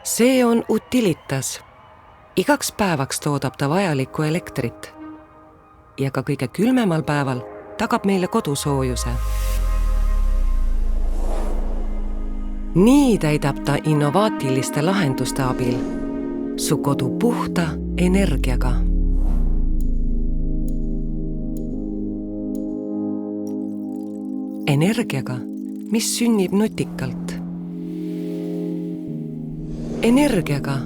See on Utilitas. Igaks päevaks toodab ta vajalikku elektrit. Ja ka kõige külmemal päeval tagab meile kodusoojuse. Nii täidab ta innovaatiliste lahenduste abil su kodu puhta energiaga. Energiaga, mis sünnib nutikalt. Energiaga,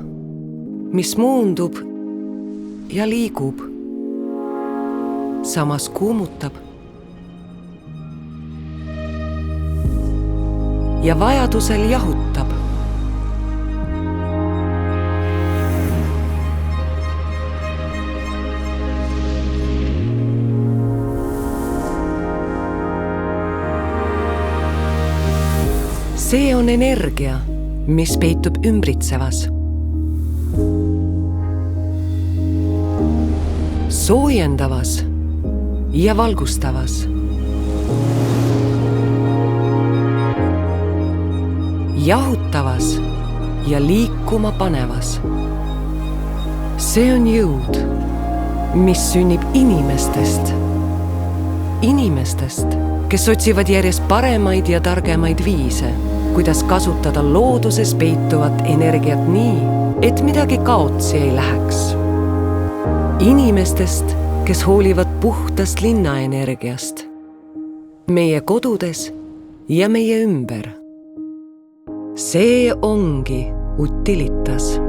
mis muundub ja liigub, samas kuumutab ja vajadusel jahutab. See on energia, mis peitub ümbritsevas. Soojendavas ja valgustavas. Jahutavas ja liikuma panevas. See on jõud, mis sünnib inimestest. Inimestest, kes otsivad järjest paremaid ja targemaid viise, kuidas kasutada looduses peituvat energiat nii, et midagi kaotsi ei läheks. Inimestest, kes hoolivad puhtast linnaenergiast, meie kodudes ja meie ümber. See ongi Utilitas.